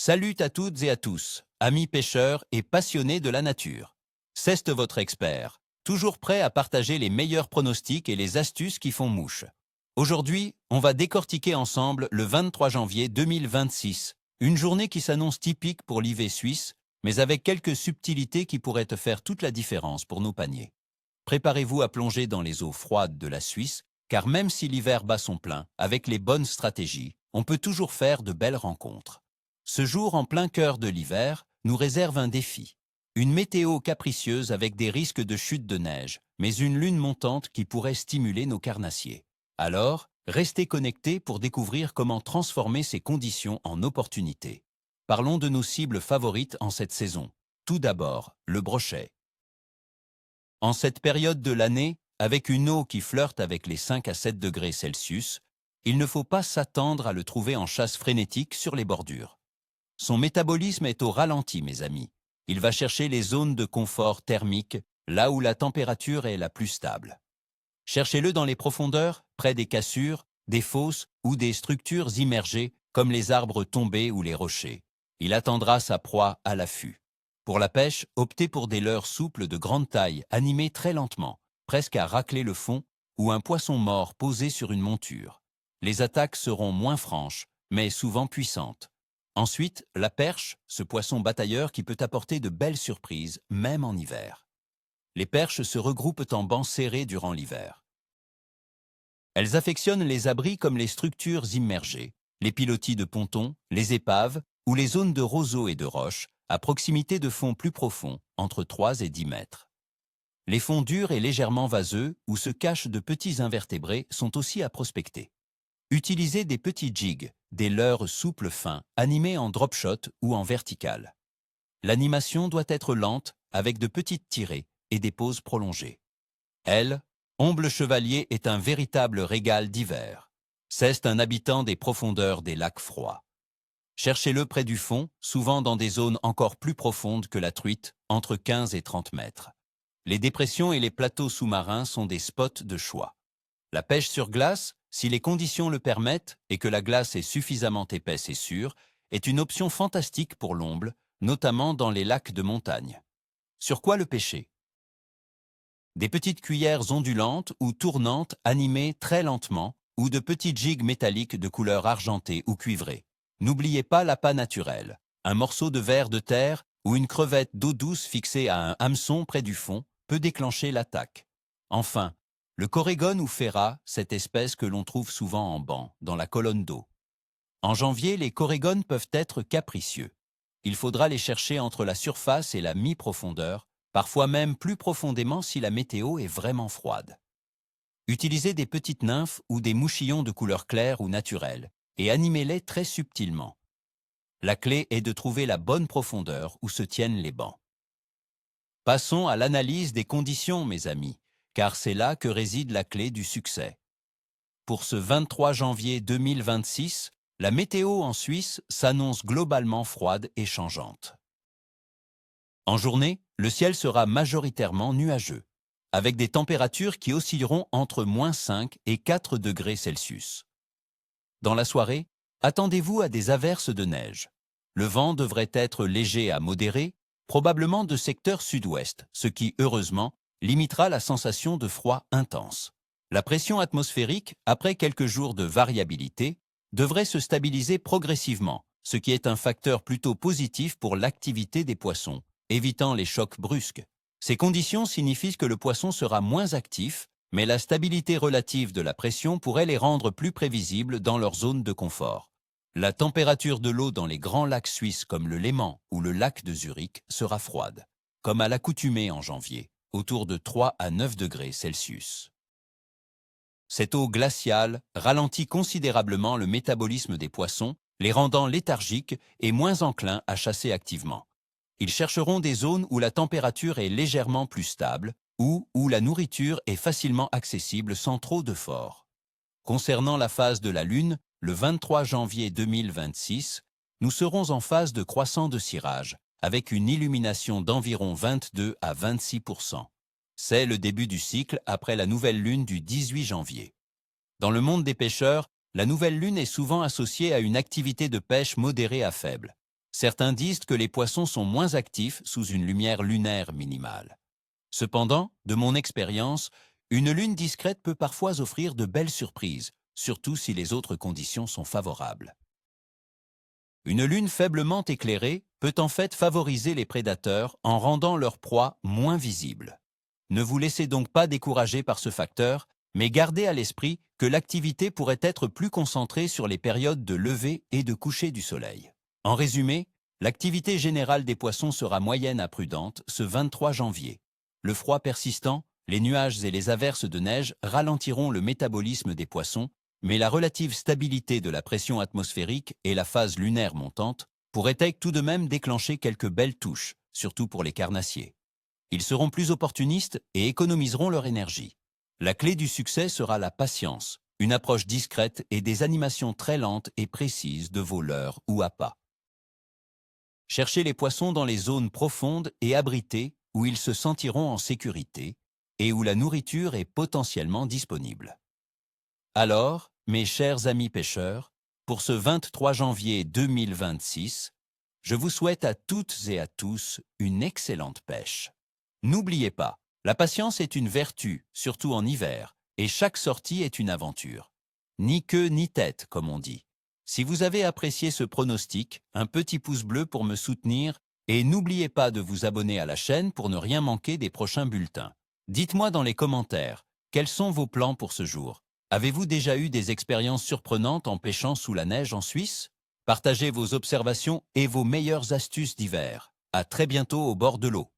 Salut à toutes et à tous, amis pêcheurs et passionnés de la nature. C'est votre expert, toujours prêt à partager les meilleurs pronostics et les astuces qui font mouche. Aujourd'hui, on va décortiquer ensemble le 23 janvier 2026, une journée qui s'annonce typique pour l'IV suisse, mais avec quelques subtilités qui pourraient te faire toute la différence pour nos paniers. Préparez-vous à plonger dans les eaux froides de la Suisse, car même si l'hiver bat son plein, avec les bonnes stratégies, on peut toujours faire de belles rencontres. Ce jour en plein cœur de l'hiver nous réserve un défi. Une météo capricieuse avec des risques de chute de neige, mais une lune montante qui pourrait stimuler nos carnassiers. Alors, restez connectés pour découvrir comment transformer ces conditions en opportunités. Parlons de nos cibles favorites en cette saison. Tout d'abord, le brochet. En cette période de l'année, avec une eau qui flirte avec les 5 à 7 degrés Celsius, il ne faut pas s'attendre à le trouver en chasse frénétique sur les bordures. Son métabolisme est au ralenti, mes amis. Il va chercher les zones de confort thermique, là où la température est la plus stable. Cherchez-le dans les profondeurs, près des cassures, des fosses ou des structures immergées, comme les arbres tombés ou les rochers. Il attendra sa proie à l'affût. Pour la pêche, optez pour des leurres souples de grande taille, animées très lentement, presque à racler le fond, ou un poisson mort posé sur une monture. Les attaques seront moins franches, mais souvent puissantes. Ensuite, la perche, ce poisson batailleur qui peut apporter de belles surprises, même en hiver. Les perches se regroupent en bancs serrés durant l'hiver. Elles affectionnent les abris comme les structures immergées, les pilotis de pontons, les épaves ou les zones de roseaux et de roches, à proximité de fonds plus profonds, entre 3 et 10 mètres. Les fonds durs et légèrement vaseux, où se cachent de petits invertébrés, sont aussi à prospecter. Utilisez des petits jigs, des leurres souples fins, animés en drop shot ou en vertical. L'animation doit être lente, avec de petites tirées et des pauses prolongées. Omble chevalier est un véritable régal d'hiver. C'est un habitant des profondeurs des lacs froids. Cherchez-le près du fond, souvent dans des zones encore plus profondes que la truite, entre 15 et 30 mètres. Les dépressions et les plateaux sous-marins sont des spots de choix. La pêche sur glace, si les conditions le permettent et que la glace est suffisamment épaisse et sûre, est une option fantastique pour l'omble, notamment dans les lacs de montagne. Sur quoi le pêcher? Des petites cuillères ondulantes ou tournantes animées très lentement ou de petits jigs métalliques de couleur argentée ou cuivrée. N'oubliez pas l'appât naturel, un morceau de verre de terre ou une crevette d'eau douce fixée à un hameçon près du fond peut déclencher l'attaque. Enfin, le corégone ou ferrat, cette espèce que l'on trouve souvent en banc, dans la colonne d'eau. En janvier, les corégones peuvent être capricieux. Il faudra les chercher entre la surface et la mi-profondeur, parfois même plus profondément si la météo est vraiment froide. Utilisez des petites nymphes ou des mouchillons de couleur claire ou naturelle et animez-les très subtilement. La clé est de trouver la bonne profondeur où se tiennent les bancs. Passons à l'analyse des conditions, mes amis, car c'est là que réside la clé du succès. Pour ce 23 janvier 2026, la météo en Suisse s'annonce globalement froide et changeante. En journée, le ciel sera majoritairement nuageux, avec des températures qui oscilleront entre -5 et 4 degrés Celsius. Dans la soirée, attendez-vous à des averses de neige. Le vent devrait être léger à modéré, probablement de secteur sud-ouest, ce qui, heureusement, limitera la sensation de froid intense. La pression atmosphérique, après quelques jours de variabilité, devrait se stabiliser progressivement, ce qui est un facteur plutôt positif pour l'activité des poissons, évitant les chocs brusques. Ces conditions signifient que le poisson sera moins actif, mais la stabilité relative de la pression pourrait les rendre plus prévisibles dans leur zone de confort. La température de l'eau dans les grands lacs suisses comme le Léman ou le lac de Zurich sera froide, comme à l'accoutumée en janvier, autour de 3 à 9 degrés Celsius. Cette eau glaciale ralentit considérablement le métabolisme des poissons, les rendant léthargiques et moins enclins à chasser activement. Ils chercheront des zones où la température est légèrement plus stable ou où la nourriture est facilement accessible sans trop d'efforts. Concernant la phase de la Lune, le 23 janvier 2026, nous serons en phase de croissant de cirage, avec une illumination d'environ 22 à 26%. C'est le début du cycle après la nouvelle lune du 18 janvier. Dans le monde des pêcheurs, la nouvelle lune est souvent associée à une activité de pêche modérée à faible. Certains disent que les poissons sont moins actifs sous une lumière lunaire minimale. Cependant, de mon expérience, une lune discrète peut parfois offrir de belles surprises, surtout si les autres conditions sont favorables. Une lune faiblement éclairée peut en fait favoriser les prédateurs en rendant leur proie moins visible. Ne vous laissez donc pas décourager par ce facteur, mais gardez à l'esprit que l'activité pourrait être plus concentrée sur les périodes de lever et de coucher du soleil. En résumé, l'activité générale des poissons sera moyenne à prudente ce 23 janvier. Le froid persistant, les nuages et les averses de neige ralentiront le métabolisme des poissons, mais la relative stabilité de la pression atmosphérique et la phase lunaire montante pourraient tout de même déclencher quelques belles touches, surtout pour les carnassiers. Ils seront plus opportunistes et économiseront leur énergie. La clé du succès sera la patience, une approche discrète et des animations très lentes et précises de vos leurres ou appâts. Cherchez les poissons dans les zones profondes et abritées où ils se sentiront en sécurité et où la nourriture est potentiellement disponible. Alors, mes chers amis pêcheurs, pour ce 23 janvier 2026, je vous souhaite à toutes et à tous une excellente pêche. N'oubliez pas, la patience est une vertu, surtout en hiver, et chaque sortie est une aventure. Ni queue ni tête, comme on dit. Si vous avez apprécié ce pronostic, un petit pouce bleu pour me soutenir et n'oubliez pas de vous abonner à la chaîne pour ne rien manquer des prochains bulletins. Dites-moi dans les commentaires, quels sont vos plans pour ce jour? Avez-vous déjà eu des expériences surprenantes en pêchant sous la neige en Suisse? Partagez vos observations et vos meilleures astuces d'hiver. À très bientôt au bord de l'eau.